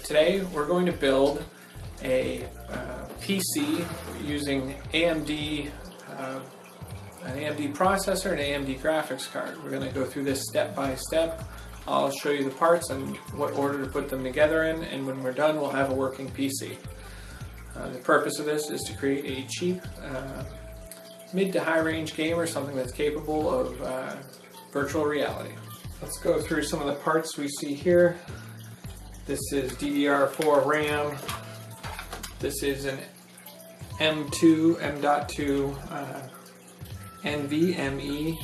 Today we're going to build a PC using an AMD processor and AMD graphics card. We're going to go through this step by step. I'll show you the parts and what order to put them together in, and when we're done we'll have a working PC. The purpose of this is to create a cheap mid to high range gamer, something that's capable of virtual reality. Let's go through some of the parts we see here. This is DDR4 RAM. This is an M.2 NVMe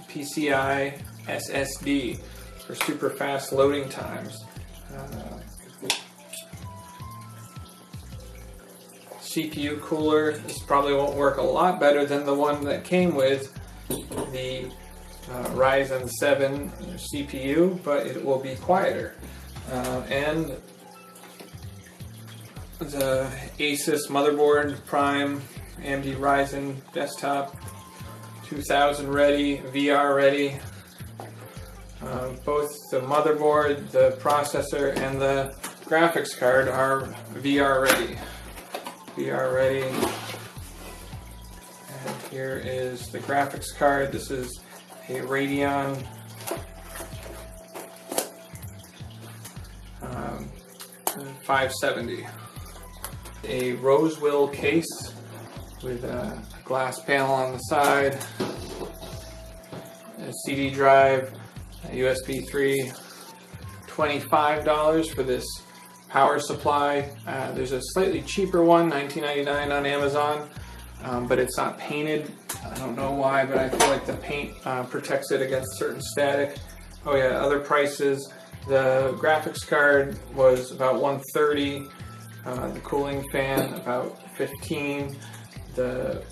PCI SSD for super fast loading times. CPU cooler. This probably won't work a lot better than the one that came with the Ryzen 7 CPU, but it will be quieter. And the Asus motherboard, Prime, AMD Ryzen desktop, 2000 ready, VR ready. Both the motherboard, the processor, and the graphics card are VR ready. And here is the graphics card. This is a Radeon 570. A Rosewill case with a glass panel on the side, a CD drive, a USB 3, $25 for this power supply. There's a slightly cheaper one, $19.99 on Amazon, but it's not painted. I don't know why, but I feel like the paint protects it against certain static. Oh yeah, other prices. The graphics card was about $130. The cooling fan about $15. The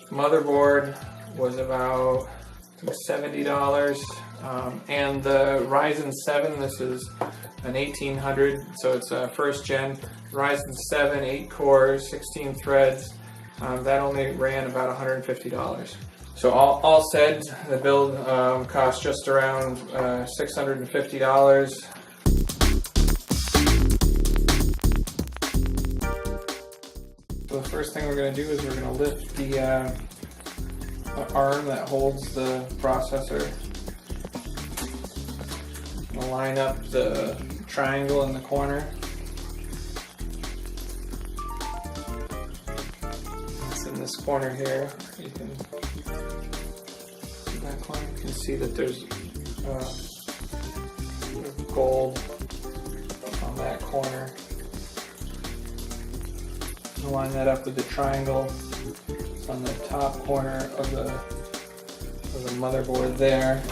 motherboard was about $70. And the Ryzen 7, this is an 1800, so it's a first gen Ryzen 7, 8 cores, 16 threads. That only ran about $150. So all said, the build cost just around $650. So the first thing we're going to do is we're going to lift the arm that holds the processor. We'll line up the triangle in the corner. It's in this corner here. You can see that there's gold on that corner. We'll line that up with the triangle on the top corner of the motherboard there.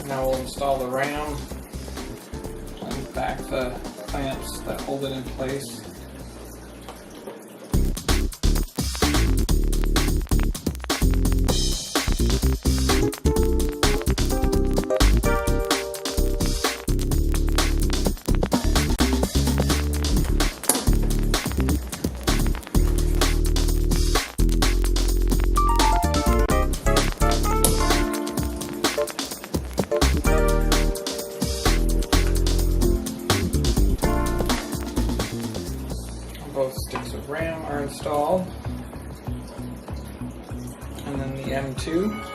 Now we'll install the RAM and back the clamps that hold it in place. Both sticks of RAM are installed, and then the M2.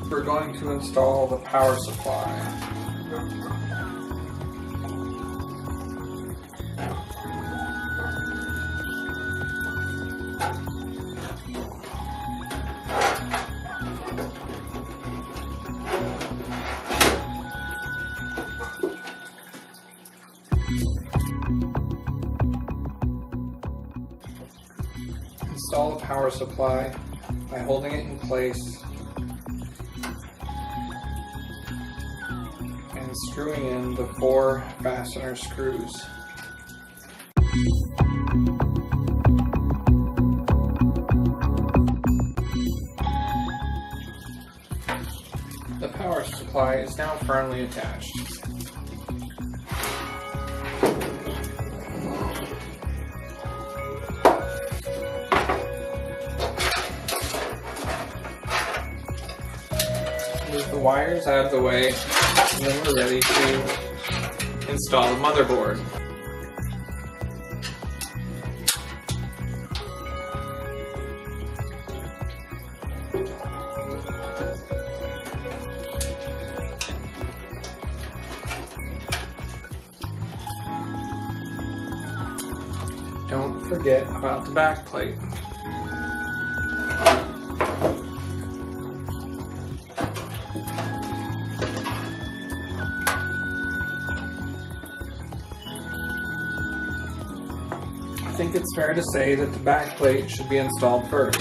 We're going to install the power supply. Install the power supply by holding it in place and screwing in the 4 fastener screws. The power supply is now firmly attached. Move the wires out of the way, and then we're ready to install the motherboard. Don't forget about the back plate. I think it's fair to say that the back plate should be installed first.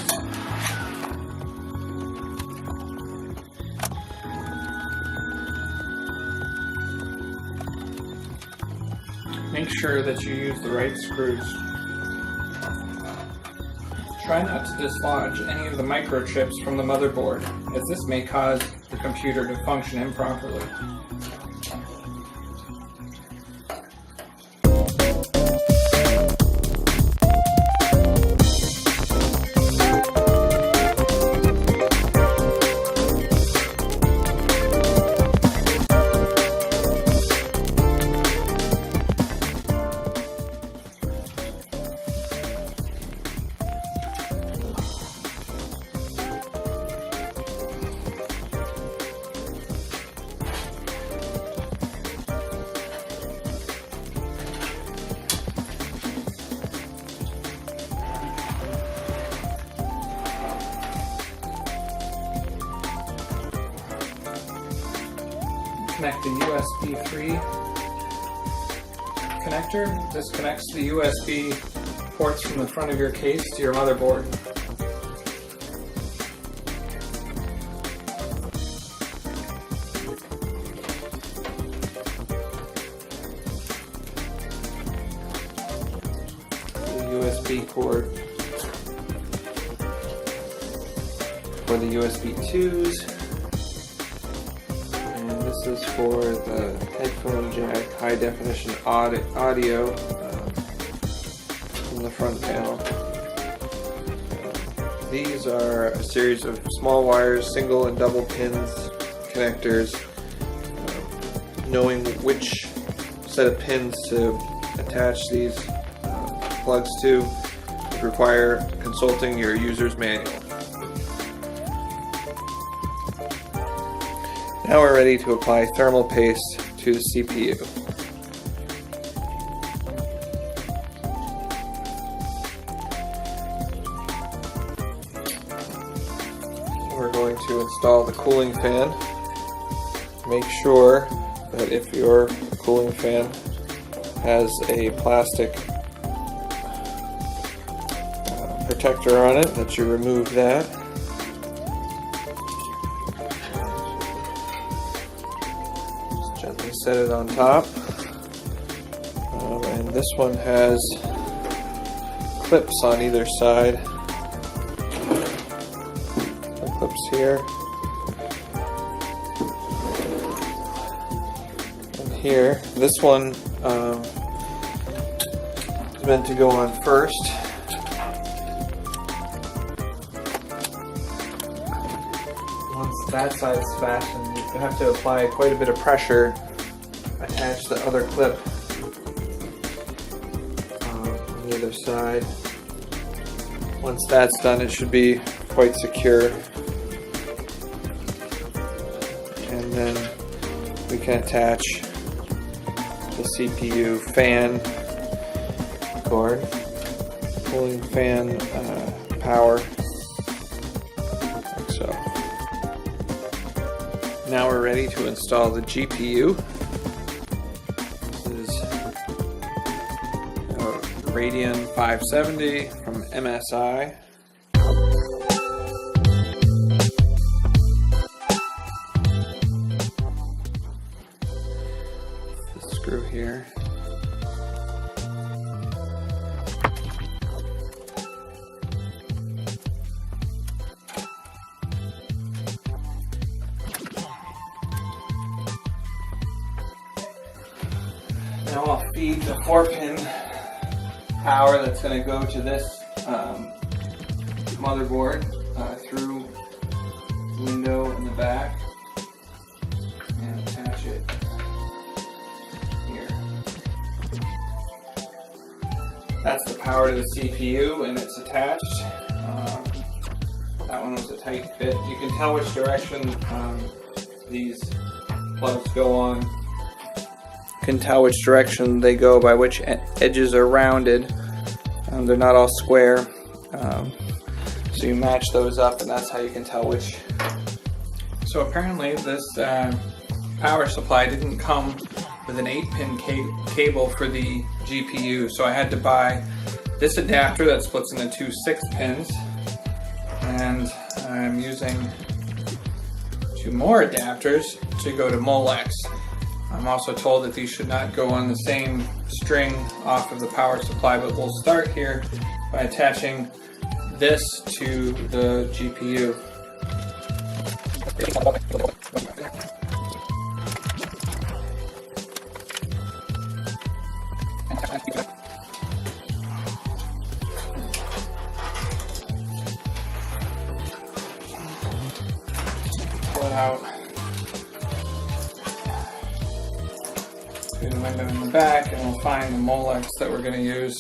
Make sure that you use the right screws. Try not to dislodge any of the microchips from the motherboard, as this may cause the computer to function improperly. Connect the USB 3 connector. This connects the USB ports from the front of your case to your motherboard. The USB cord for the USB 2s. This is for the headphone jack, high definition audio from the front panel. These are a series of small wires, single and double pins, connectors. Knowing which set of pins to attach these plugs to would require consulting your user's manual. Now we're ready to apply thermal paste to the CPU. We're going to install the cooling fan. Make sure that if your cooling fan has a plastic protector on it, that you remove that. Gently set it on top, and this one has clips on either side. The clips here and here. This one is meant to go on first. Once that side's fastened, you have to apply quite a bit of pressure. Attach the other clip on the other side. Once that's done, it should be quite secure. And then we can attach the CPU fan cord. cooling fan power, like so. Now we're ready to install the GPU. This is a Radeon 570 from MSI. The screw here. Now I'll feed the 4-pin power that's going to go to this motherboard through the window in the back and attach it here. That's the power to the CPU, and it's attached. That one was a tight fit. You can tell which direction these plugs go on. You can tell which direction they go by which edges are rounded. They're not all square. So you match those up, and that's how you can tell which. So apparently this power supply didn't come with an 8-pin cable for the GPU, so I had to buy this adapter that splits into two 6-pins, and I'm using 2 more adapters to go to Molex. I'm also told that these should not go on the same string off of the power supply, but we'll start here by attaching this to the GPU. Pull it out. The window in the back, and we'll find the Molex that we're going to use.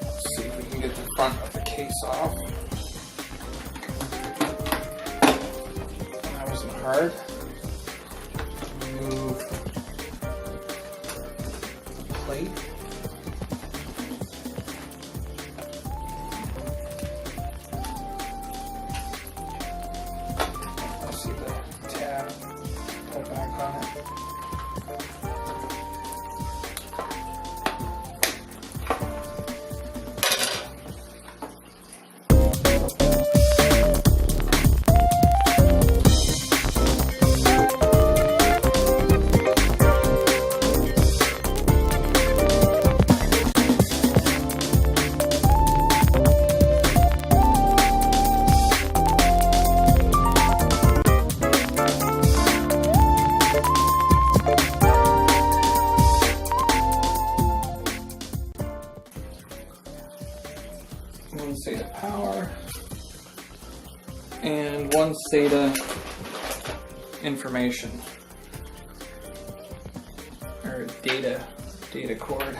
Let's see if we can get the front of the case off. That wasn't hard. Remove plate. I see the tab. Pull back on it. One SATA power and one SATA information or data cord.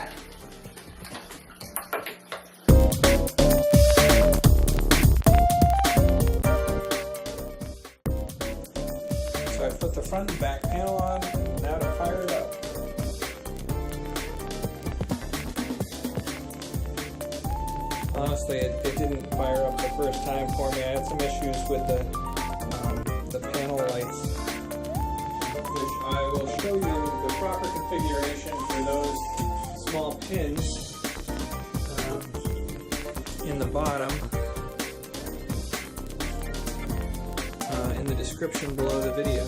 So I put the front and back panel on. Now to fire it up. Honestly, it didn't fire up the first time for me. I had some issues with the panel lights, which I will show you the proper configuration for those small pins in the bottom in the description below the video.